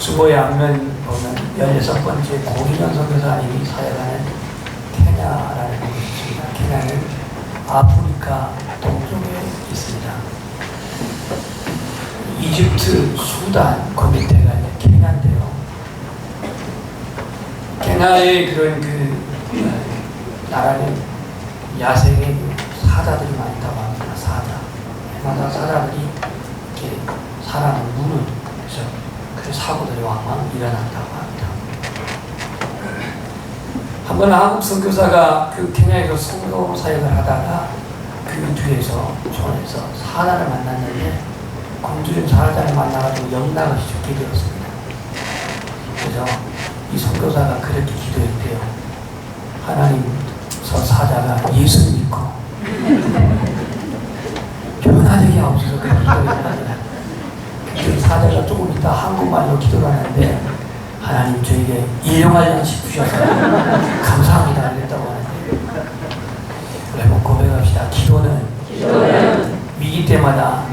주보의 앞면 보면 16번째 고기현 선교사님이 사역하는 케냐라는 곳이 있습니다. 케냐는 아프리카 동쪽에 있습니다. 이집트, 수단, 그 밑에가 이제 케냐인데요. 케냐의 그런 나라는 야생의 사자들이 많다고 합니다. 사자. 해마다 사자들이 이렇게 사람을 무는 그 사고들이 왕왕 일어난다고 합니다. 한번 한국 선교사가 그 케냐에서 선교 사역을 하다가 그 뒤에서 촌에서 사자를 만났는데 공주린 사자를 만나가지고 영락을 죽게 되었습니다. 그래서 이 선교사가 그렇게 기도했대요. 하나님, 저 사자가 예수 믿고 변화되게 하옵소서. 그렇게 기도했답니다. 그 사자가 조금 있다 한국말로 기도를 하는데 하나님 저에게 일용할 양식 주셔서 감사합니다 그랬다고 하는데, 한번 고백합시다. 기도는 위기 때마다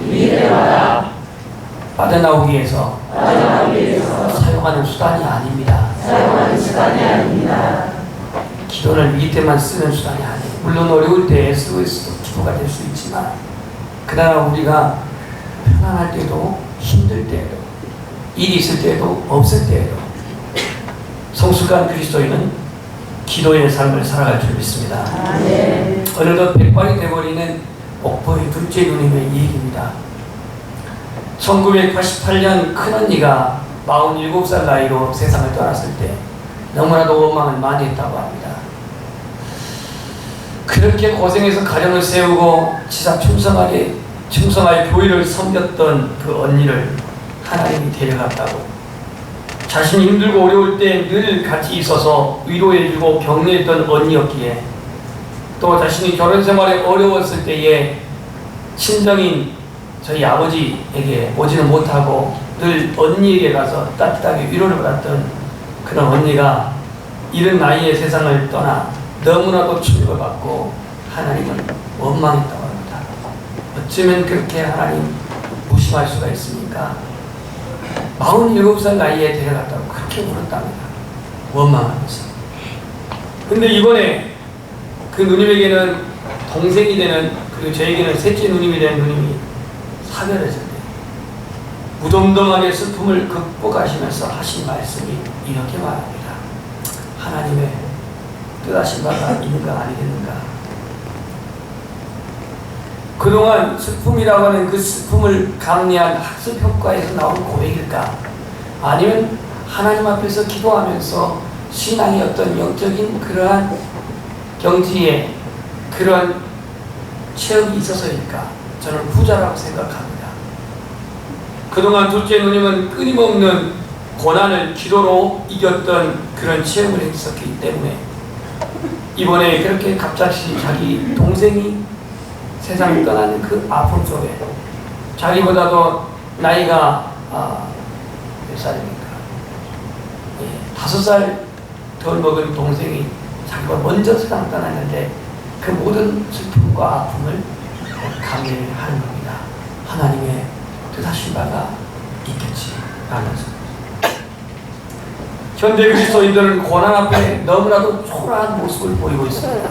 빠져나오기 위해서 사용하는 수단이 아닙니다. 기도는 위기 때만 쓰는 수단이 아니에요. 물론 어려울 때 SOS도 기도가 될 수 있지만, 그러나 우리가 편안할 때도 힘들 때에도 일이 있을 때에도 없을 때에도 성숙한 그리스도인은 기도의 삶을 살아갈 줄 믿습니다. 네. 어느덧 백발이 되어버리는 옥보의 둘째 누님의 얘기입니다. 1988년 큰언니가 47살 나이로 세상을 떠났을 때 너무나도 원망을 많이 했다고 합니다. 그렇게 고생해서 가정을 세우고 지상 충성하여 교회를 섬겼던 그 언니를 하나님이 데려갔다고, 자신이 힘들고 어려울 때 늘 같이 있어서 위로해주고 격려했던 언니였기에, 또 자신이 결혼 생활에 어려웠을 때에 친정인 저희 아버지에게 오지는 못하고 늘 언니에게 가서 따뜻하게 위로를 받았던 그런 언니가 이른 나이에 세상을 떠나 너무나도 충격을 받고 하나님은 원망했다고 합니다. 어쩌면 그렇게 하나님 무심할 수가 있습니까? 47살 나이에 데려갔다고 그렇게 물었답니다. 원망하면서. 근데 이번에 그 누님에게는 동생이 되는, 그리고 저에게는 셋째 누님이 된 누님이 사별했을 때 무덤덤하게 슬픔을 극복하시면서 하신 말씀이 이렇게 말합니다. 하나님의 뜻하신 바가 있는가 아니겠는가. 그동안 슬픔이라고 하는 그 슬픔을 감내한 학습 효과에서 나온 고백일까? 아니면 하나님 앞에서 기도하면서 신앙의 어떤 영적인 그러한 경지에 그런 체험이 있어서일까? 저는 후자라고 생각합니다. 그동안 둘째 누님은 끊임없는 고난을 기도로 이겼던 그런 체험을 했었기 때문에 이번에 그렇게 갑자기 자기 동생이 세상을 떠나는 그 아픔 속에 자기보다도 나이가 몇 살입니까? 5살 덜 먹은 동생이 자기가 먼저 세상을 떠났는데 그 모든 슬픔과 아픔을 감내를 하는 겁니다. 하나님의 뜻하신 바가 있겠지 라면서. 현대 그리스도인들은 고난 앞에 너무나도 초라한 모습을 보이고 있습니다.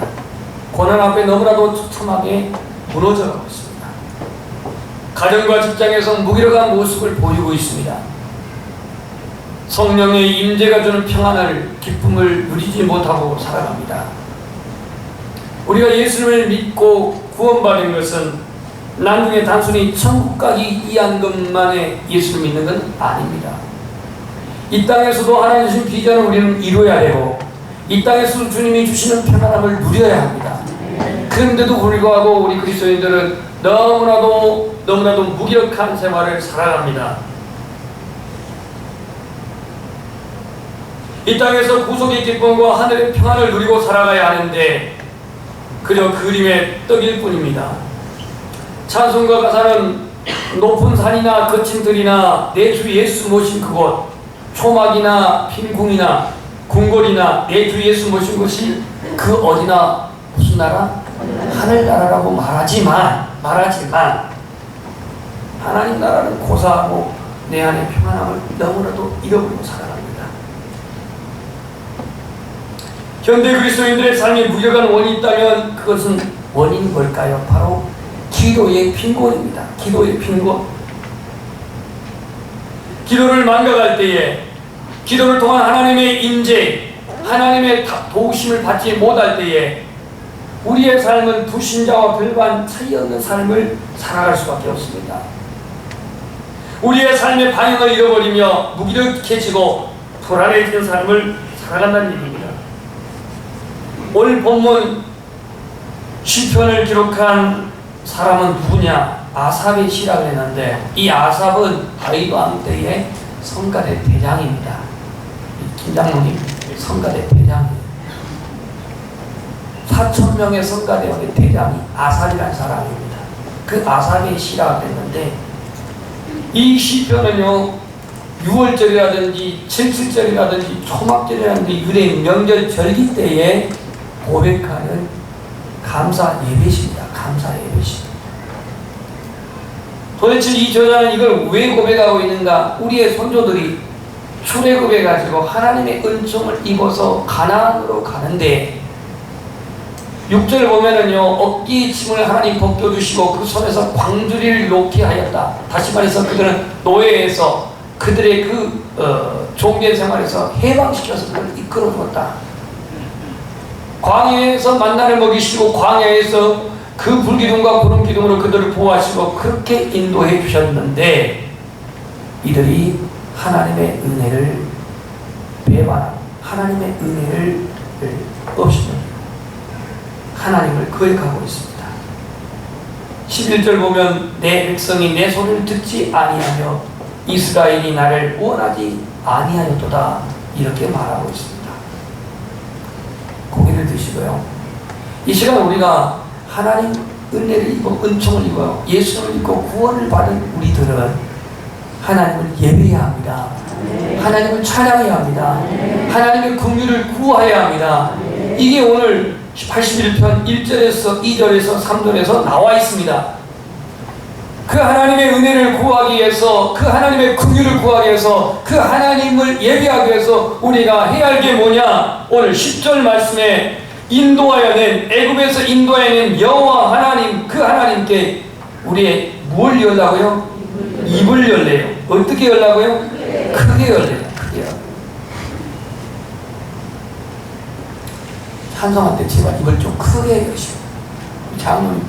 고난 앞에 너무나도 처참하게 무너져가고 있습니다. 가정과 직장에서 무기력한 모습을 보이고 있습니다. 성령의 임재가 주는 평안을, 기쁨을 누리지 못하고 살아갑니다. 우리가 예수님을 믿고 구원받은 것은 나중에 단순히 천국 가기 위한 것만의 예수를 믿는 건 아닙니다. 이 땅에서도 하나님 주신 비전을 우리는 이루어야 되고, 이 땅에서도 주님이 주시는 평안함을 누려야 합니다. 그런데도 불구하고 우리 그리스도인들은 너무나도 무기력한 생활을 살아갑니다. 이 땅에서 구속의 기쁨과 하늘의 평안을 누리고 살아가야 하는데 그저 그림의 떡일 뿐입니다. 찬송가 가사는 높은 산이나 거친 들이나 내 주 예수 모신 그곳, 초막이나 빈궁이나 궁궐이나 내 주 예수 모신 곳이 그 어디나 무슨 나라? 하늘나라라고 말하지만 하나님 나라는 고사하고 내 안의 평안함을 너무나도 잃어버리고 살아갑니다. 현대 그리스도인들의 삶에 무력한 원인이 있다면 그것은 원인이 뭘까요? 바로 기도의 빈곤입니다. 기도의 빈곤. 기도를 망각할 때에, 기도를 통한 하나님의 임재, 하나님의 도우심을 받지 못할 때에 우리의 삶은 불신자와 별반 차이 없는 삶을 살아갈 수밖에 없습니다. 우리의 삶의 방향을 잃어버리며 무기력해지고 불안해지는 삶을 살아간다는 얘기입니다. 오늘 본문 시편을 기록한 사람은 누구냐? 아삽의 시라고 했는데, 이 아삽은 다윗 왕 때의 성가대 대장입니다. 김장로님, 성가대 대장이에요. 4,000명의 성가대원의 대장이 아삽이라는 사람입니다. 그 아삽의 시라고 했는데, 이 시편은요 6월절이라든지 77절이라든지 초막절이라든지 유대인 명절 절기 때에 고백하는 감사 예배십니다. 감사 예배십. 도대체 이 저자는 이걸 왜 고백하고 있는가? 우리의 손조들이 출애굽해 가지고 하나님의 은총을 입어서 가나안으로 가는데 6절 보면은요, 어깨의 짐을 하나님 벗겨주시고 그 손에서 광주리를 놓게 하였다. 다시 말해서 그들은 노예에서 그들의 종된 생활에서 해방시켜서 그들을 이끌어주었다. 광야에서 만나를 먹이시고 광야에서 그 불기둥과 구름기둥으로 그들을 보호하시고 그렇게 인도해 주셨는데 이들이 하나님의 은혜를 배반하고 하나님의 은혜를 없이는 하나님을 거역하고 있습니다. 11절 보면 내 백성이 내 소리를 듣지 아니하며 이스라엘이 나를 원하지 아니하였도다 이렇게 말하고 있습니다. 고개를 드시고요. 이 시간 우리가 하나님 은혜를 입고 은총을 입고 예수를 입고 구원을 받은 우리들은 하나님을 예배해야 합니다. 하나님을 찬양해야 합니다. 하나님의 긍휼을 구하여야 합니다. 이게 오늘 81편 1절에서 2절에서 3절에서 나와 있습니다. 그 하나님의 은혜를 구하기 위해서, 그 하나님의 긍휼을 구하기 위해서, 그 하나님을 예배하기 위해서 우리가 해야 할 게 뭐냐? 오늘 10절 말씀에 애굽에서 인도하여낸 여호와 하나님, 그 하나님께 우리의 뭘 열라고요? 입을 열래요. 어떻게 열라고요? 크게 열래요. 크게 열래요. 찬송할 때 제발 입을 좀 크게 여시오. 장로님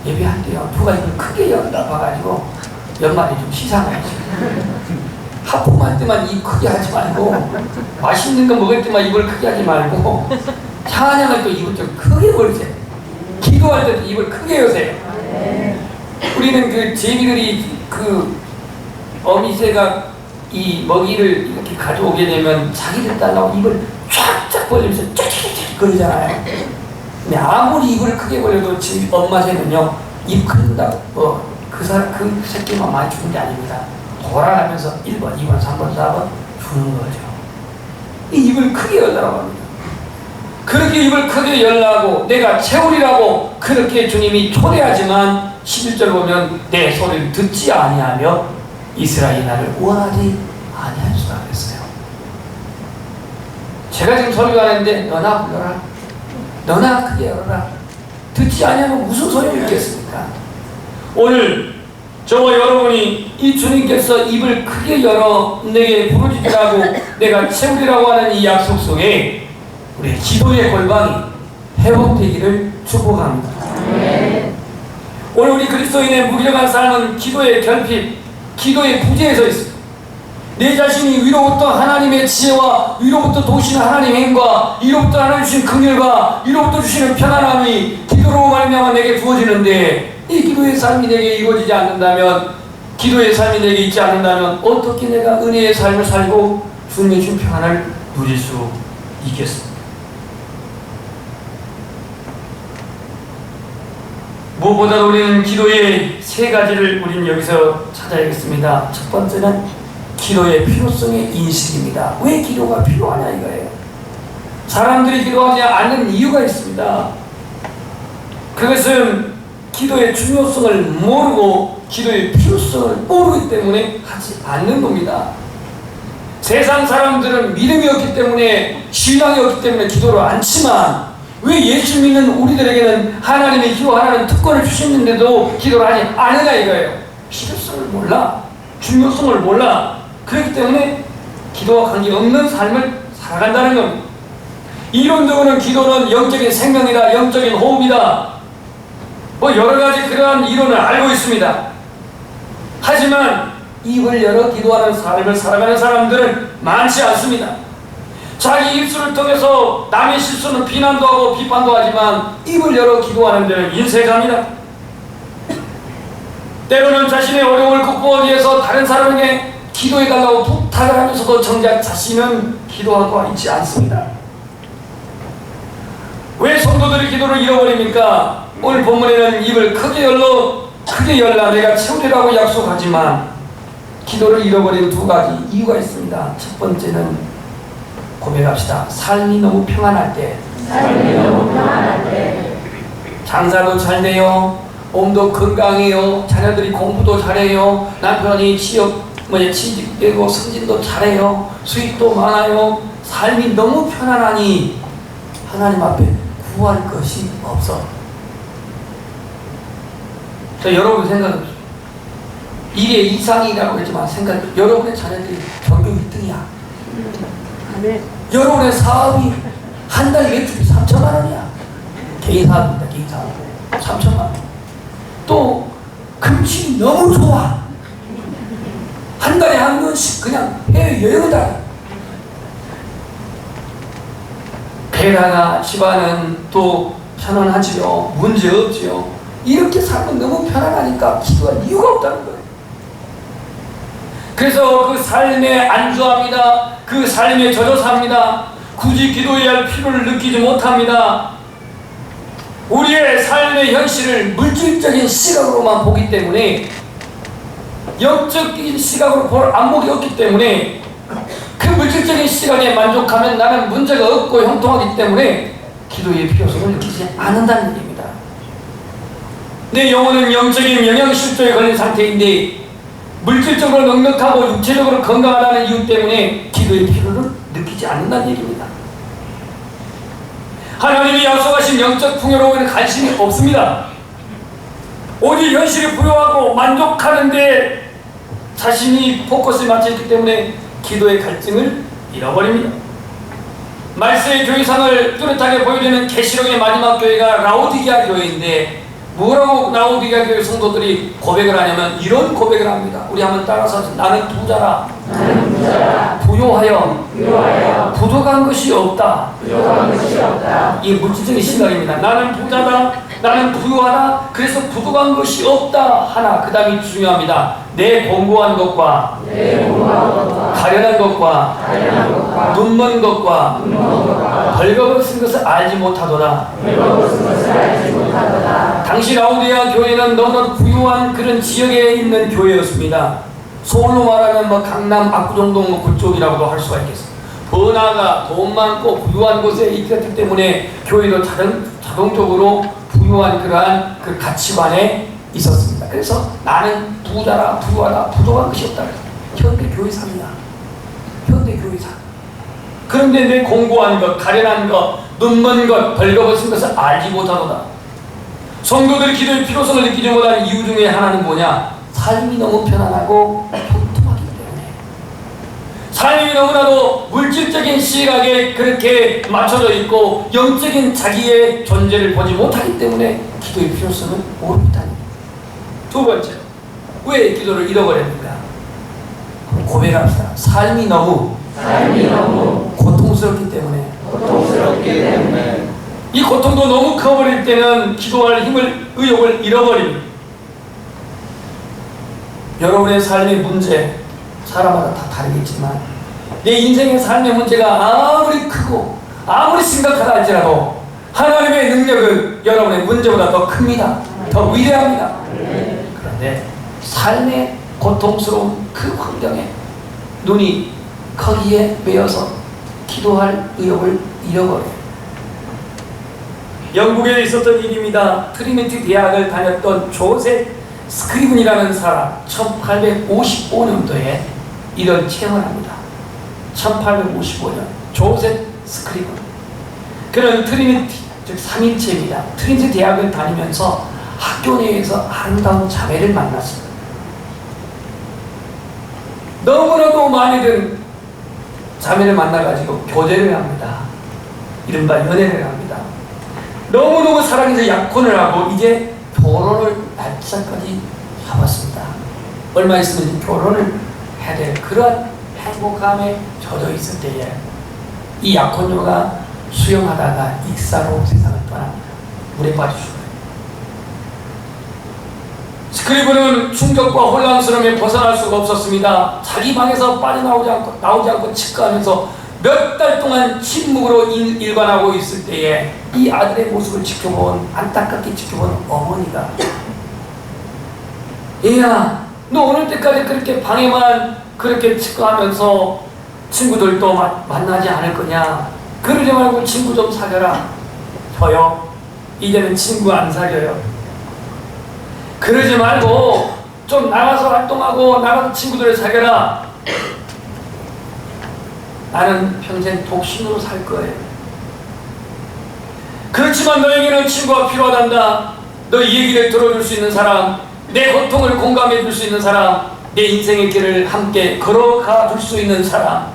예배할 때요 누가 입을 크게 열다 봐가지고 연말에 좀 시상하지. 하품할 때만 입 크게 하지 말고, 맛있는 거 먹을 때만 입을 크게 하지 말고, 찬양할 때 입을 좀 크게 벌세요. 기도할 때도 입을 크게 여세요. 우리는 그 제비들이 어미새가 이 먹이를 이렇게 가져오게 되면 자기들 딸라고 입을 쫙쫙 벌리면서 쫙쫙쫙 그러잖아요. 근데 아무리 입을 크게 벌려도 지금 엄마 새는요 입 큰다고 그 새끼만 많이 주는 게 아닙니다. 돌아가면서 1번, 2번, 3번, 4번 주는 거죠. 이 입을 크게 열라고 합니다. 그렇게 입을 크게 열라고 내가 채우리라고 그렇게 주님이 초대하지만 11절 보면 내 소리를 듣지 아니하며 이스라엘이 나를 원하지 아니하였으라 그랬어요. 제가 지금 설교하는데 너나 불러라, 너나 크게 열어라. 듣지 아니하면 무슨 소리를 듣겠습니까? 오늘 저와 여러분이 이 주님께서 입을 크게 열어 내게 부르짖으라고 내가 채우리라고 하는 이 약속 속에 우리 기도의 골방이 회복되기를 축복합니다. 오늘 우리 그리스도인의 무력한 삶은 기도의 결핍, 기도의 부재에 있습니다. 내 자신이 위로부터 하나님의 지혜와 위로부터 도우시는 하나님의 힘과 위로부터 하나님 주신 긍휼과 위로부터 주시는 편안함이 기도로 말미암아 내게 부어지는데 이 기도의 삶이 내게 이루어지지 않는다면, 기도의 삶이 내게 있지 않는다면 어떻게 내가 은혜의 삶을 살고 주님의 주신 평안을 누릴 수 있겠습니까? 무엇보다 우리는 기도의 세 가지를 우리는 여기서 찾아야겠습니다. 첫 번째는 기도의 필요성의 인식입니다. 왜 기도가 필요하냐 이거예요. 사람들이 기도하지 않는 이유가 있습니다. 그것은 기도의 중요성을 모르고 기도의 필요성을 모르기 때문에 하지 않는 겁니다. 세상 사람들은 믿음이 없기 때문에, 신앙이 없기 때문에 기도를 않지만, 왜 예수 믿는 우리들에게는 하나님의 기도하라는 특권을 주셨는데도 기도를 하지 않으냐 이거예요. 필요성을 몰라, 중요성을 몰라. 그렇기 때문에 기도와 관계없는 삶을 살아간다는 겁니다. 이론적으로는 기도는 영적인 생명이다, 영적인 호흡이다, 여러 가지 그러한 이론을 알고 있습니다. 하지만 입을 열어 기도하는 삶을 살아가는 사람들은 많지 않습니다. 자기 입술을 통해서 남의 실수는 비난도 하고 비판도 하지만 입을 열어 기도하는 데는 인색합니다. 때로는 자신의 어려움을 극복하기 위해서 다른 사람에게 기도해달라고 부탁을 하면서도 정작 자신은 기도하고 있지 않습니다. 왜 성도들이 기도를 잃어버립니까? 오늘 본문에는 입을 크게 열라 내가 채우리라고 약속하지만 기도를 잃어버린 두 가지 이유가 있습니다. 첫 번째는 고백합시다. 삶이 너무 평안할 때, 장사도 잘 돼요, 몸도 건강해요, 자녀들이 공부도 잘해요, 남편이 취직되고 승진도 잘해요, 수익도 많아요, 삶이 너무 편안하니 하나님 앞에 구할 것이 없어. 여러분 생각해보세요. 이게 이상이라고 했지만 여러분의 자녀들이 전교 1등이야. 여러분의 사업이 한 달 매출이 3천만 원이야. 개인 사업입니다. 개인 사업 3천만 원. 또 금식이 너무 좋아. 한 달에 한 번씩 그냥 해외여행을 다. 게다가 집안은 또 편안하지요. 문제 없지요. 이렇게 살면 너무 편안하니까 기도할 이유가 없다는 거예요. 그래서 그 삶에 안주합니다. 그 삶에 젖어 삽니다. 굳이 기도해야 할 필요를 느끼지 못합니다. 우리의 삶의 현실을 물질적인 시각으로만 보기 때문에, 영적인 시각으로 볼 안목이 없기 때문에, 그 물질적인 시각에 만족하면 나는 문제가 없고 형통하기 때문에 기도의 필요성을 느끼지 않는다는 얘기입니다. 내 영혼은 영적인 영양실조에 걸린 상태인데 물질적으로 넉넉하고 육체적으로 건강하다는 이유 때문에 기도의 필요를 느끼지 않는다는 얘기입니다. 하나님이 약속하신 영적 풍요로움에는 관심이 없습니다. 오직 현실이 부여하고 만족하는데 자신이 포커스에 맞춰있기 때문에 기도의 갈증을 잃어버립니다. 말세의 교회상을 뚜렷하게 보여주는 계시록의 마지막 교회가 라오디게아 교회인데, 뭐라고 라오디게아 교회 성도들이 고백을 하냐면 이런 고백을 합니다. 우리 한번 따라서 나는 부자라, 부요하여 부족한 것이 없다. 이 물질적인 시각입니다. 나는 부자다, 나는 부유하다, 그래서 부족한 것이 없다 하나. 그 다음이 중요합니다. 내 공고한 것과 가련한 것과 눈먼 것과 벌거벗은 것을 알지 못하도다. 당시 라오디게아 교회는 너무나 부유한 그런 지역에 있는 교회였습니다. 서울로 말하면 강남 압구정동 그쪽이라고도 할 수가 있겠습니다. 번화가 돈 많고 부유한 곳에 있기 때문에 교회도 자동적으로 부유한 그러한 그 가치관에 있었습니다. 그래서 나는 부자라, 부유하다, 부족한 것이 없다. 현대 교회상이야. 현대 교회상. 그런데 내 공고한 것, 가련한 것, 눈먼 것, 벌거벗은 것을 알지 못하도다. 성도들이 기도의 필요성을 느끼지 못하는 이유 중에 하나는 뭐냐? 삶이 너무 편안하고 평통하기 때문에. 삶이 너무나도 물질적인 시각에 그렇게 맞춰져 있고 영적인 자기의 존재를 보지 못하기 때문에 기도의 필요성을 모릅니다. 두 번째, 왜 기도를 잃어버립니까? 고백합시다. 삶이 너무 고통스럽기 때문에. 이 고통도 너무 커버릴 때는 기도할 힘을, 의욕을 잃어버립니다. 여러분의 삶의 문제, 사람마다 다 다르겠지만 내 인생의 삶의 문제가 아무리 크고 아무리 심각하다 할지라도 하나님의 능력은 여러분의 문제보다 더 큽니다. 더 위대합니다. 그런데 삶의 고통스러운 그 환경에 눈이 거기에 매여서 기도할 의욕을 잃어버려요. 영국에 있었던 일입니다. 트리니티 대학을 다녔던 조셉 스크리븐이라는 사람 1855년도에 이런 체험을 합니다. 1855년 조셉 스크리븐. 그는 트리니티, 즉 삼일체입니다. 트리니티 대학을 다니면서 학교 내에서 아름다운 자매를 만났습니다. 너무나도 많이 든 자매를 만나가지고 교제를 합니다. 이른바 연애를 합니다. 너무너무 사랑해서 약혼을 하고 이제 결혼을 날짜까지 잡았습니다. 얼마 있으면 결혼을 해야 될 그런 행복함에 젖어 있을 때에 이 약혼녀가 수영하다가 익사로 세상을 떠납니다. 물에 빠져 죽어요. 스크리븐은 충격과 혼란스러움에 벗어날 수가 없었습니다. 자기 방에서 나오지 않고 치과하면서 몇 달 동안 침묵으로 일관하고 있을 때에 이 아들의 모습을 안타깝게 지켜본 어머니가, 얘야, 너 오늘 때까지 그렇게 방에만 그렇게 치과하면서 친구들도 만나지 않을 거냐? 그러지 말고 친구 좀 사귀어라. 저요? 이제는 친구 안 사귀어요. 그러지 말고 좀 나가서 활동하고 나가서 친구들을 사귀어라. 나는 평생 독신으로 살 거예요. 그렇지만 너에게는 친구가 필요하단다. 너 이 얘기를 들어줄 수 있는 사람, 내 고통을 공감해 줄 수 있는 사람, 내 인생의 길을 함께 걸어가 줄 수 있는 사람.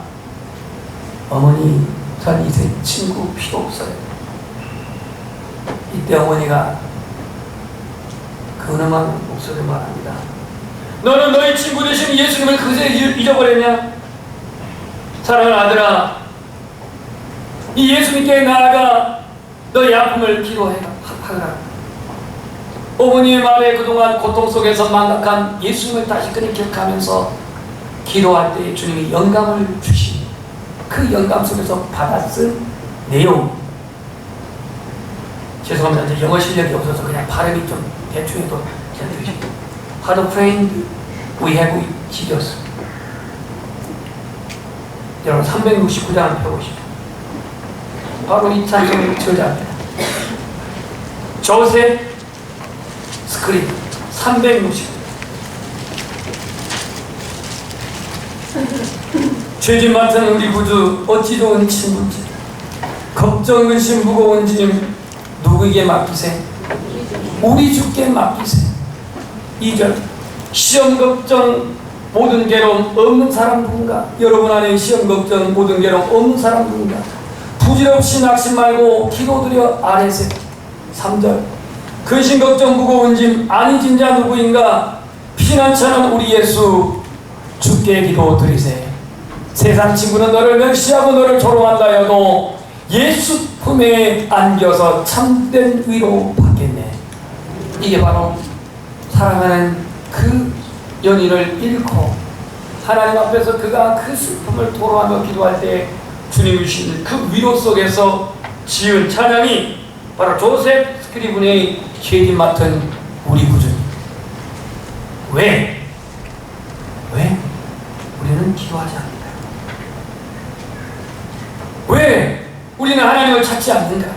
어머니, 전 이제 친구 필요 없어요. 이때 어머니가 근엄한 목소리로 말합니다. 너는 너의 친구 대신 예수님을 그새 잊어버렸냐? 사랑하는 아들아, 이 예수님께 나아가 너의 아픔을 기도해라. 어머니의 말에 그동안 고통 속에서 망각한 예수님을 다시금 기억하면서 기도할 때 주님이 영감을 주시니 그 영감 속에서 받았을 내용, 죄송합니다. 영어 실력이 없어서 그냥 발음이 좀 대충 해도 How to pray we have with Jesus. 여러분 369장을 펴보시죠. 바로 이 찬송의 저자입니다. 조셉 스크린 360. 죄진 맡은 우리 구주 어찌 좋은 친구인지, 걱정 근심 무거운 짐 누구에게 맡기세? 우리 주께 맡기세. 2절 시험 걱정 모든 괴로움 없는 사람 누군가? 여러분 안에 시험 걱정 모든 괴로움 없는 사람 누군가? 부질없이 낙심 말고 기도드려 아뢰세. 3절 근심 걱정 무거운 짐 아니 진자 누구인가? 피난처는 우리 예수 주께 기도드리세. 세상 친구는 너를 멸시하고 너를 조롱한다 해도 예수 품에 안겨서 참된 위로 받겠네. 이게 바로 사랑하는 그 연인을 잃고 하나님 앞에서 그가 그 슬픔을 토로하며 기도할 때 주님이 주시는 그 위로 속에서 지은 찬양이 바로 조셉 스크리븐의 죄진 맡은 우리 구주님. 왜 우리는 기도하지 않는가? 왜 우리는 하나님을 찾지 않는가?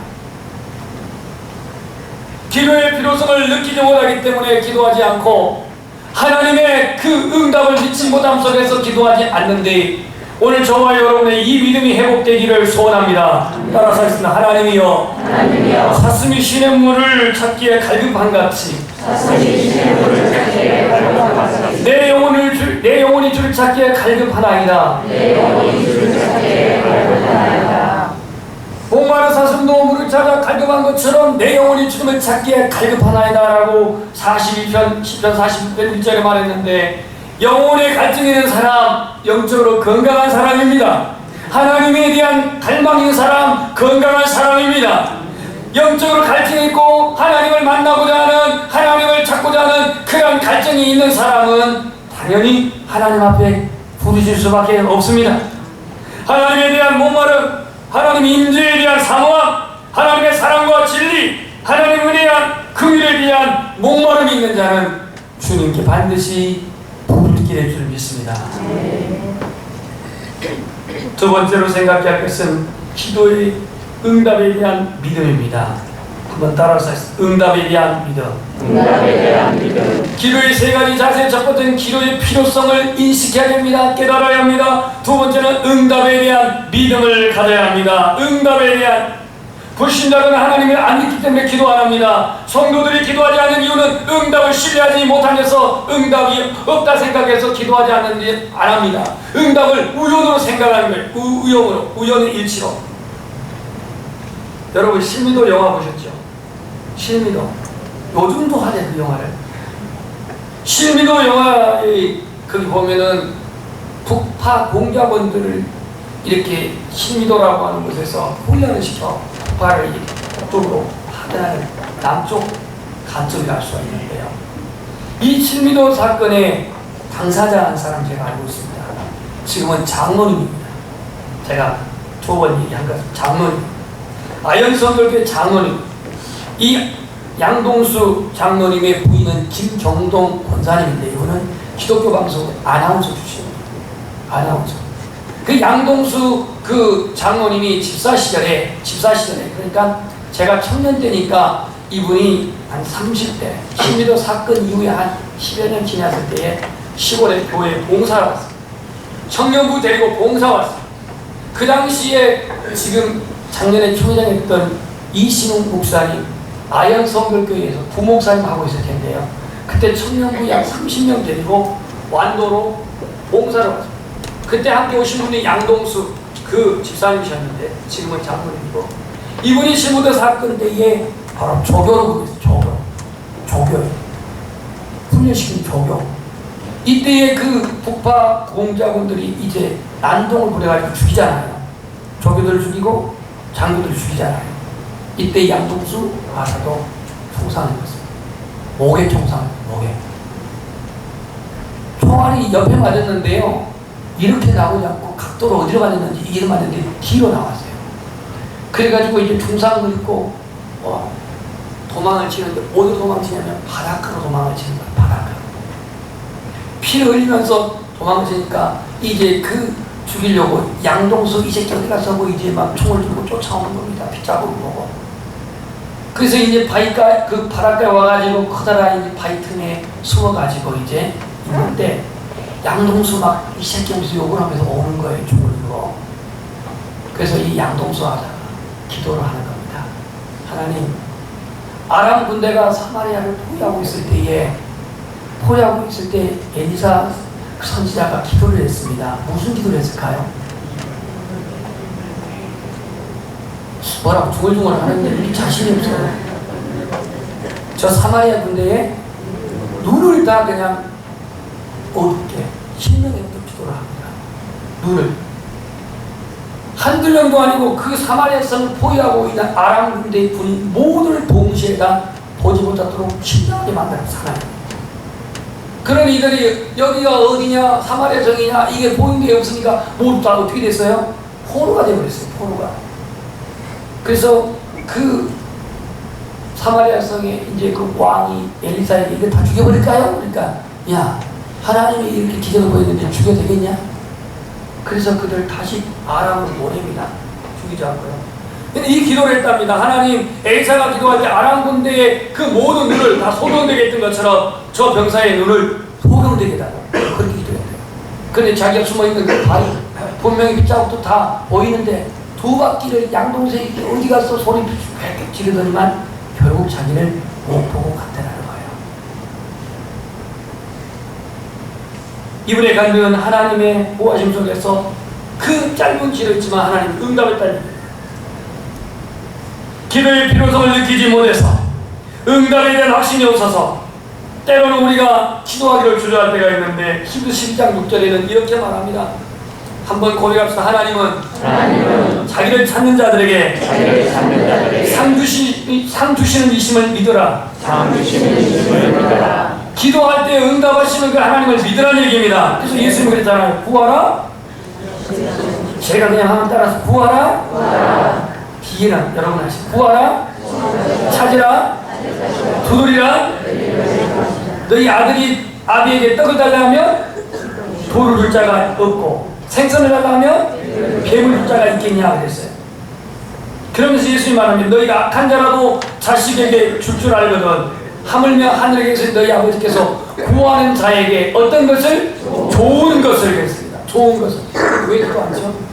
기도의 필요성을 느끼지 못하기 때문에 기도하지 않고 하나님의 그 응답을 믿지 못함 속에서 기도하지 않는데, 오늘 저와 여러분의 이 믿음이 회복되기를 소원합니다. 따라서 하겠습니다. 하나님이여, 사슴이 신의 물을 찾기에 갈급한같이 내 영혼이 줄 찾기에 갈급하나이다. 목마른 사슴도 물을 찾아 갈급한 것처럼 내 영혼이 주님을 찾기에 갈급하나이다 라고 42편 10편 40편 1절에 말했는데, 영혼의 갈증이 있는 사람 영적으로 건강한 사람입니다. 하나님에 대한 갈망이 있는 사람 건강한 사람입니다. 영적으로 갈증이 있고 하나님을 만나고자 하는, 하나님을 찾고자 하는 그런 갈증이 있는 사람은 당연히 하나님 앞에 부르실 수밖에 없습니다. 하나님에 대한 목마름, 하나님의 임재에 대한 사모함, 하나님의 사랑과 진리, 하나님에 대한 긍휼에 대한 목마름이 있는 자는 주님께 반드시 부르게 줄 믿습니다. 두 번째로 생각해야 할 것은 기도의 응답에 대한 믿음입니다. 한번 따라서 응답에 대한 믿음. 응답에 대한 믿음. 기도의 세 가지 자세. 첫 번째는 기도의 필요성을 인식해야 됩니다. 깨달아야 합니다. 두 번째는 응답에 대한 믿음을 가져야 합니다. 응답에 대한 불신자들은 하나님을 안 믿기 때문에 기도 안 합니다. 성도들이 기도하지 않는 이유는 응답을 신뢰하지 못하면서 응답이 없다 생각해서 기도하지 안 합니다. 응답을 우연으로 생각하는 거예요. 우연의 일치로. 여러분 실미도 영화 보셨죠? 실미도 요즘도 하네 그 영화를. 실미도 영화에 거기 보면은 북파 공작원들을 이렇게 실미도라고 하는 곳에서 훈련을 시켜 북파를 북쪽으로 파견하는 남쪽 간첩이 갈 수가 있는데요. 이 실미도 사건의 당사자 한 사람 제가 알고 있습니다. 지금은 장로님입니다. 제가 조번 얘기한 것은 장로님. 아현성교회 장로님. 이 양동수 장로님의 부인은 김경동 권사님인데 이분은 기독교 방송 아나운서 출신입니다. 아나운서. 그 양동수 그 장로님이 집사 시절에 그러니까 제가 청년 때니까 이분이 한 30대 신미도 사건 이후에 한 10여 년 지났을 때에 시골에 교회에 봉사를 왔어요. 청년부 데리고 봉사 왔어요. 그 당시에 지금 작년에 총회장했던 이신웅 목사님 아현성결교회에서 부목사님 하고 있을 텐데요. 그때 청년부 약 30명 데리고 완도로 봉사를 왔어요. 그때 함께 오신 분이 양동수 그 집사님이셨는데 지금은 장로님이고 이분이 실무대 사건 때에 바로 조교로 그랬어요. 조교 훈련시킨 조교. 이때에 그 북파 공작원들이 이제 난동을 부려가지고 죽이잖아요. 조교들을 죽이고 장교들을 죽이잖아요. 이때 양동수 마사도 총상을 입었습니다. 목에 총상을 목에. 총알이 옆에 맞았는데요. 이렇게 나오지 않고 각도로 어디로 맞았는지 이게 맞았는데 뒤로 나왔어요. 그래가지고 이제 총상을 입고 도망을 치는데 어디로 도망치냐면 바닷가로 도망을 치는 거예요. 바닷가로. 피를 흘리면서 도망을 치니까 이제 그 죽이려고 양동수 이 새끼 어디 가서 하고 이제 막 총을 들고 쫓아오는 겁니다. 빗자국을 보고. 그래서 이제 바위가 그 바닷가에 와가지고 커다란 이제 바위 틈에 숨어가지고 이제 있는데 양동수 막 이 새끼 하면서 욕을 하면서 오는 거예요. 총을 들고. 그래서 이 양동수 하다가 기도를 하는 겁니다. 하나님, 아람 군대가 사마리아를 포위하고 있을 때 엘리사 선지자가 기도를 했습니다. 무슨 기도를 했을까요? 뭐라고 중얼중얼 하는데 자신이 없어요. 저 사마리아 군대에 눈을 다 그냥 어둡게 신명에부터 기도를 합니다. 눈을. 한두 명도 아니고 그 사마리아 성을 포위하고 있는 아람 군대의 군 모두를 동시에 다 보지 못하도록 신명하게 만드는 사나이. 그런 이들이 여기가 어디냐 사마리아 성이냐 이게 보이는 게 없으니까 모두 다 어떻게 됐어요? 포로가 되어버렸어요. 포로가. 그래서 그 사마리아 성에 이제 그 왕이 엘리사에게 이거 다 죽여버릴까요? 그러니까 야 하나님이 이렇게 기적을 보였는데 죽여도 되겠냐? 그래서 그들 다시 아람으로 보냅니다. 죽이지 않고요. 근데 이 기도를 했답니다. 하나님, 엘리사가 기도할 때 아람 군대의 그 모든 눈을 다 소경되게 했던 것처럼 저 병사의 눈을 소경되게 해달라. 그렇게 기도했대요. 근데 자기가 숨어있는 그 바위, 분명히 빗자국도 다 보이는데 두 바퀴를 양동생이 어디 가서 소리 빽빽 지르더니만 결국 자기를 못 보고 갔다라는 거예요. 이분의 간증은 하나님의 보호하심 속에서 그 짧은 기도였지만 하나님 응답했다는 거예요. 기도의 필요성을 느끼지 못해서 응답에 대한 확신이 없어서 때로는 우리가 기도하기를 주저할 때가 있는데 히브리서 12장 6절에는 이렇게 말합니다. 한번 고백합시다. 하나님은 자기를 찾는 자들에게 상 주시는 이심을 믿어라. 기도할 때 응답하시는 그 하나님을 믿으라는 얘기입니다. 그래서 예수님 그랬잖아요. 구하라. 제가 그냥 하면 따라서 구하라. 기회는 여러분 아시죠? 구하라. 찾으라. 두드리라. 너희 아들이 아비에게 떡을 달라 하면 돌을 줄 자가 없고 생선을 달라 하면 뱀을 줄 자가 있겠냐 그랬어요. 그러면서 예수님 말합니다. 너희가 악한 자라도 자식에게 줄 알거든 하물며 하늘에 계신 너희 아버지께서 구하는 자에게 어떤 것을? 좋은 것을 했습니다. 좋은 것을. 왜 그거 않죠?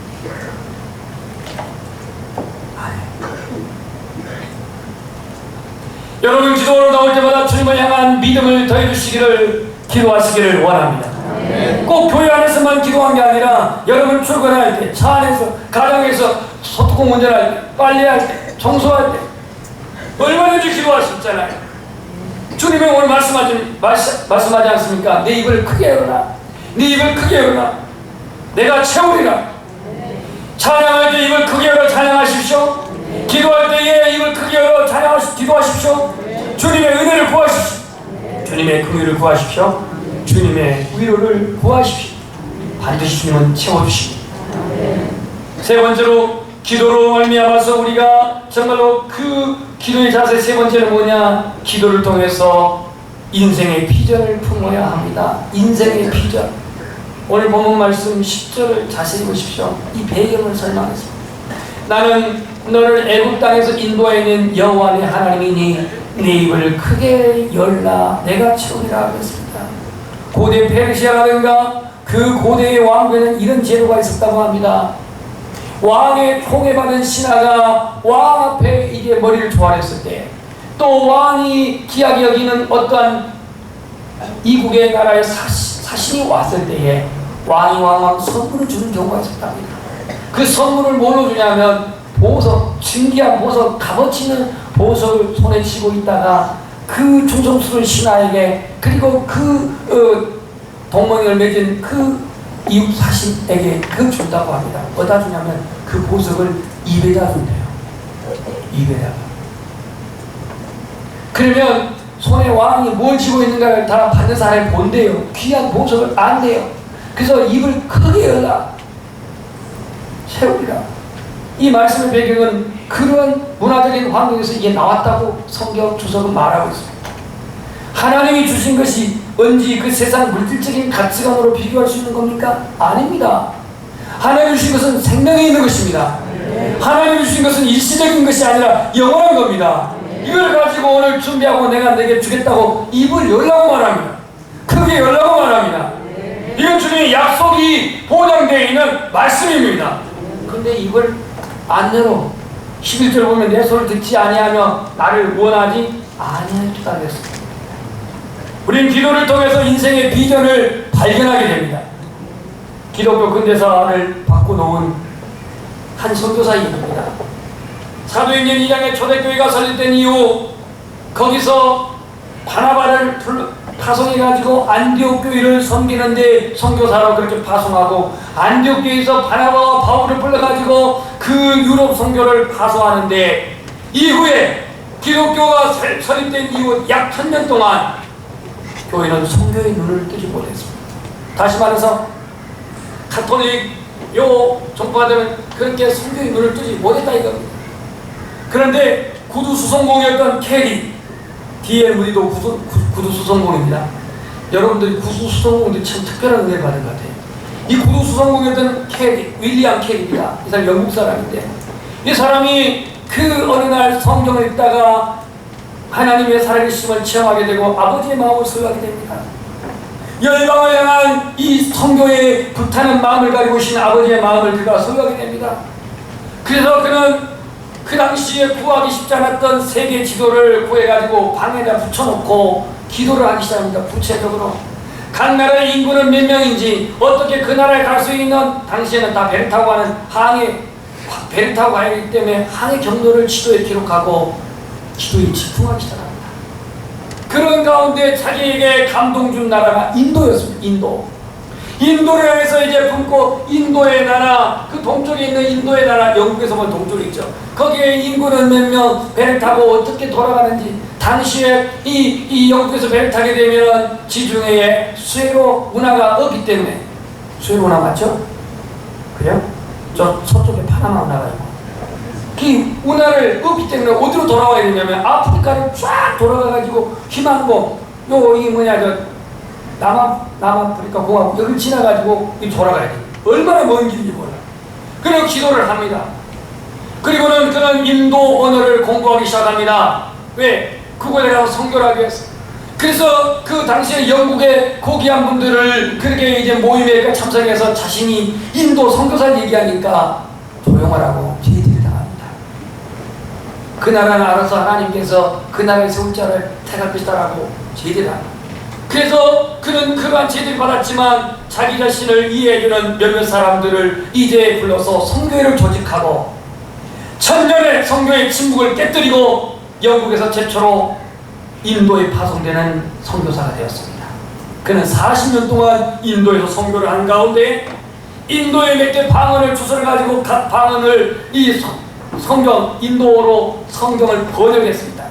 여러분 기도로 나올 때마다 주님을 향한 믿음을 더해주시기를 기도하시기를 원합니다. 꼭 교회 안에서만 기도한 게 아니라 여러분 출근할 때, 차 안에서, 가정에서, 소뚜껑 운전할 때, 빨래할 때, 청소할 때 얼마든지 기도할 수 있잖아요. 주님이 오늘 말씀하지 않습니까? 내 입을 크게 열어라. 네 입을 크게 열어라. 내가 채우리라. 찬양할 때 입을 크게 열어 찬양하십시오. 기도할 때에 입을 크게 열어 기도하십시오. 주님의 은혜를 구하십시오. 주님의 긍휼을 구하십시오. 주님의 위로를 구하십시오. 반드시 주님은 채워주십니다. 세 번째로 기도로 말미암아서 우리가 정말로 그 기도의 자세 세 번째는 뭐냐? 기도를 통해서 인생의 비전을 품어야 합니다. 인생의 비전. 오늘 본문 말씀 10절을 자세히 보십시오. 이 배경을 설명했습니다. 나는 너를 애굽 땅에서 인도하는 여호와 네 하나님이니 네 입을 크게 열라 내가 채우리라 그랬습니다. 고대 페르시아라든가 그 고대의 왕국에는 이런 제도가 있었다고 합니다. 왕의 총애받은 신하가 왕 앞에 이게 머리를 조아렸을 때, 또 왕이 귀하게 여기는 어떠한 이국의 나라의 사신이 왔을 때에 왕이 왕왕 선물을 주는 경우가 있었답니다. 그 선물을 뭘로 주냐면 보석, 신기한 보석, 값어치는 보석을 손에 쥐고 있다가 그 충성스러운 신하에게, 그리고 그 동盟을 맺은 그 이웃 사신에게 그 준다고 합니다. 어디다 주냐면 그 보석을 입에다 준대요. 입에다. 그러면 손에 왕이 뭘 쥐고 있는가를 다 받는 사람이 본대요. 귀한 보석을 안대요. 그래서 입을 크게 열라 채우리라. 이 말씀의 배경은 그런 문화적인 환경에서 이게 나왔다고 성경 주석은 말하고 있습니다. 하나님이 주신 것이 언제 그 세상 물질적인 가치관으로 비교할 수 있는 겁니까? 아닙니다. 하나님이 주신 것은 생명이 있는 것입니다. 하나님이 주신 것은 일시적인 것이 아니라 영원한 겁니다. 이걸 가지고 오늘 준비하고 내가 내게 주겠다고 입을 열라고 말합니다. 크게 열라고 말합니다. 이건 주님의 약속이 보장되어 있는 말씀입니다. 근데 입을 안 열어. 11절 보면 내 소리를 듣지 아니하며 나를 원하지 아니하였다 그랬습니다. 우린 기도를 통해서 인생의 비전을 발견하게 됩니다. 기독교 근대사를 바꿔놓은 한 선교사입니다. 사도행전 2장에 초대교회가 설립된 이후 거기서 바나바를 파송해가지고 안디옥 교회를 섬기는데 선교사로 그렇게 파송하고, 안디옥 교회에서 바나바와 바울을 불러가지고 그 유럽 선교를 파송하는데, 이후에 기독교가 설립된 이후 약 1000년 동안 교회는 선교의 눈을 뜨지 못했습니다. 다시 말해서 가톨릭 정부가 되면 그렇게 선교의 눈을 뜨지 못했다 이겁니다. 그런데 구두 수성공이었던 캐리, D.L. 무디도 구두 수성공입니다. 여러분들이 구두 수성공도 참 특별한 은혜를 받은 것 같아요. 이 구두 수성공이었던 캐리, 윌리엄 캐리입니다. 이 사람 영국 사람인데, 이 사람이 그 어느 날 성경을 읽다가 하나님의 살아계심을 체험하게 되고 아버지의 마음을 소유하게 됩니다. 열방을 향한 이 선교에 불타는 마음을 가지고 계신 아버지의 마음을 그가 소유하게 됩니다. 그래서 그는 그 당시에 구하기 쉽지 않았던 세계 지도를 구해가지고 방에다 붙여놓고 기도를 하기 시작합니다. 구체적으로 각 나라의 인구는 몇 명인지, 어떻게 그 나라에 갈 수 있는, 당시에는 다 배를 타고 가는 배를 타고 가야 하기 때문에 항해 경로를 지도에 기록하고 기도에 집중하기 시작합니다. 그런 가운데 자기에게 감동 준 나라가 인도였습니다. 인도를 향해서 이제 품고, 인도의 나라, 그 동쪽에 있는 인도의 나라, 영국에서 보면 동쪽에 있죠. 거기에 인구는 몇 명, 배를 타고 어떻게 돌아가는지, 당시에 이 영국에서 배를 타게 되면 지중해에 수에로 운하가 없기 때문에, 수에로 운하 맞죠? 그래요? 저 서쪽에 파나마 운하가 있고, 그 운하를 없기 때문에 어디로 돌아와야 되냐면 아프리카를 쫙 돌아가가지고 희망봉, 남아프리카 공화국 여기를 지나가지고 돌아가야 돼. 얼마나 먼 길인지 몰라. 그리고 기도를 합니다. 그리고는 그는 인도 언어를 공부하기 시작합니다. 왜? 그곳에 가서 선교를 하기 위해서. 그래서 그 당시에 영국의 고귀한 분들을 그렇게 이제 모임에 참석해서 자신이 인도 선교사를 얘기하니까 조용하라고 제지를 당합니다. 그 나라는 알아서 하나님께서 그 나라에 세울 자를 택할 것이다라고 제지를 합니다. 그래서 그는 그러한 제지를 받았지만 자기 자신을 이해해주는 몇몇 사람들을 이제 불러서 선교회를 조직하고 천년의 선교의 침묵을 깨뜨리고 영국에서 최초로 인도에 파송되는 선교사가 되었습니다. 그는 40년 동안 인도에서 선교를 한 가운데 인도에 몇 개 방언을 주소를 가지고 각 방언을 성경 인도어로 성경을 번역했습니다.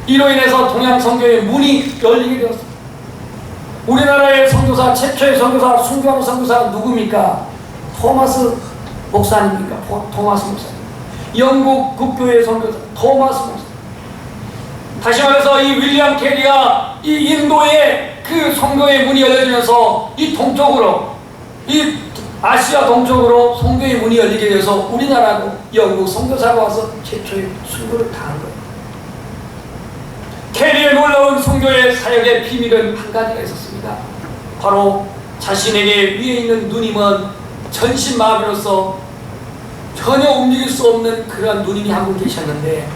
이로 인해서 동양 선교의 문이 열리게 되었습니다. 우리나라의 선교사 최초의 선교사 순교하는 선교사가 누굽니까? 토마스 목사님입니까? 토마스 목사님. 영국 국교의 선교사 토마스 목사님. 다시 말해서 이 윌리엄 캐리가 이 인도의 그 선교의 문이 열려지면서 이 동쪽으로 이 아시아 동쪽으로 선교의 문이 열리게 되어서 우리나라도 영국 선교사가 와서 최초의 순교를 당한 거예요. 캐리의 놀라운 선교의 사역의 비밀은 한 가지가 있었습니다. 바로 자신에게 위에 있는 누님은 전신마비로서 전혀 움직일 수 없는 그런 누님이 한 분 계셨는데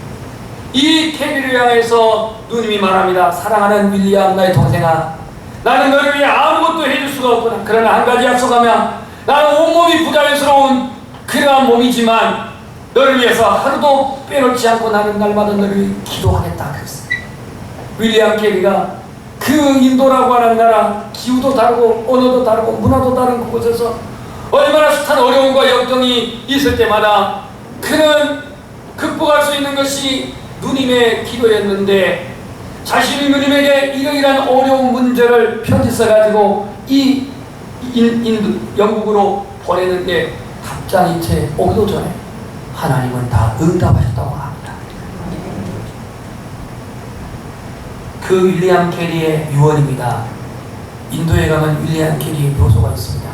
이 캐리를 향해서 누님이 말합니다. 사랑하는 윌리엄 나의 동생아, 나는 너를 위해 아무것도 해줄 수가 없구나. 그러나 한 가지 약속하면 나는 온몸이 부자연스러운 그러한 몸이지만 너를 위해서 하루도 빼놓지 않고 나는 날마다 너를 위해 기도하겠다 그랬어요. 윌리엄 캐리가 그 인도라고 하는 나라 기후도 다르고 언어도 다르고 문화도 다른 그곳에서 얼마나 숱한 어려움과 역경이 있을 때마다 그는 극복할 수 있는 것이 누님의 기도였는데 자신이 누님에게 이러이러한 어려운 문제를 편지 써가지고 영국으로 보내는데 답장이 채 오기도 전에 하나님은 다 응답하셨다고 합니다. 그 윌리엄 캐리의 유언입니다. 인도에 가면 윌리엄 캐리의 묘소가 있습니다.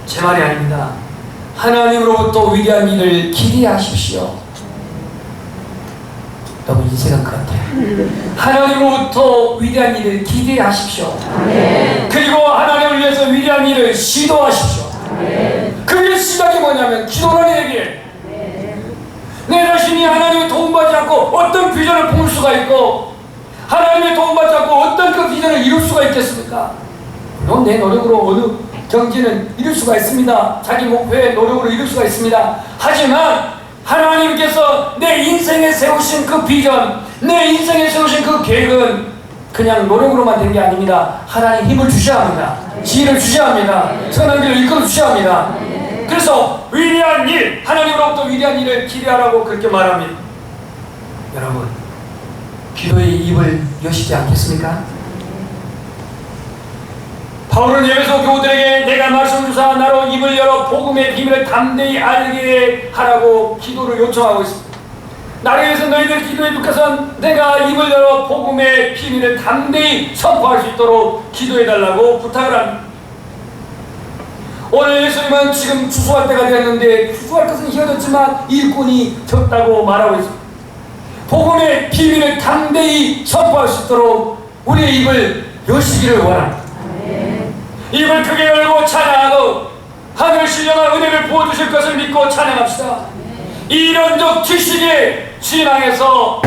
제 말이 아닙니다. 하나님으로부터 위대한 일을 기대하십시오. 여러분 인생은 그렇대요. 하나님으로부터 위대한 일을 기대하십시오. 그리고 하나님을 위해서 위대한 일을 시도하십시오. 그게 시작이 뭐냐면 기도라는 얘기예요. 내 자신이 하나님의 도움받지 않고 어떤 비전을 볼 수가 있고 하나님의 도움받지 않고 어떤 그 비전을 이룰 수가 있겠습니까? 물론 내 노력으로 어느 경지는 이룰 수가 있습니다. 자기 목표의 노력으로 이룰 수가 있습니다. 하지만 하나님께서 내 인생에 세우신 그 비전, 내 인생에 세우신 그 계획은 그냥 노력으로만 된 게 아닙니다. 하나님 힘을 주셔야 합니다. 지혜를 주셔야 합니다. 선한 길을 이끌어 주셔야 합니다. 그래서 위대한 일, 하나님으로부터 위대한 일을 기대하라고 그렇게 말합니다. 여러분, 기도의 입을 여시지 않겠습니까? 바울은 에베소 교우들에게 내가 말씀 주사 나로 입을 열어 복음의 비밀을 담대히 알게 하라고 기도를 요청하고 있습니다. 나를 위해서 너희들 기도해 주께서 내가 입을 열어 복음의 비밀을 담대히 선포할 수 있도록 기도해 달라고 부탁을 합니다. 오늘 예수님은 지금 추수할 때가 되었는데 추수할 것은 이어졌지만 일꾼이 적다고 말하고 있습니다. 복음의 비밀을 담대히 선포할 수 있도록 우리의 입을 여시기를 원합니다. 입을 크게 열고 찬양하고 하늘 신령한 은혜를 부어주실 것을 믿고 찬양합시다. 이론적 지식의 신앙에서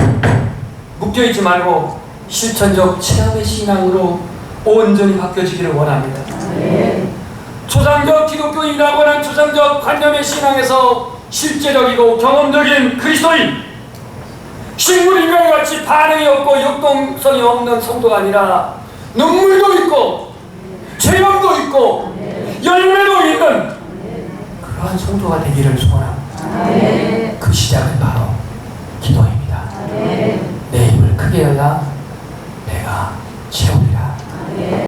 묶여있지 말고 실천적 체험의 신앙으로 온전히 바뀌어지기를 원합니다. 초상적 기독교인이라고 하는 초상적 관념의 신앙에서 실제적이고 경험적인 그리스도인, 식물인간과 같이 반응이 없고 역동성이 없는 성도가 아니라 눈물도 있고 체험도 있고 열매도 있는 그러한 성도가 되기를 소원합니다. 그 시작은 바로 기도입니다. 내 입을 크게 열라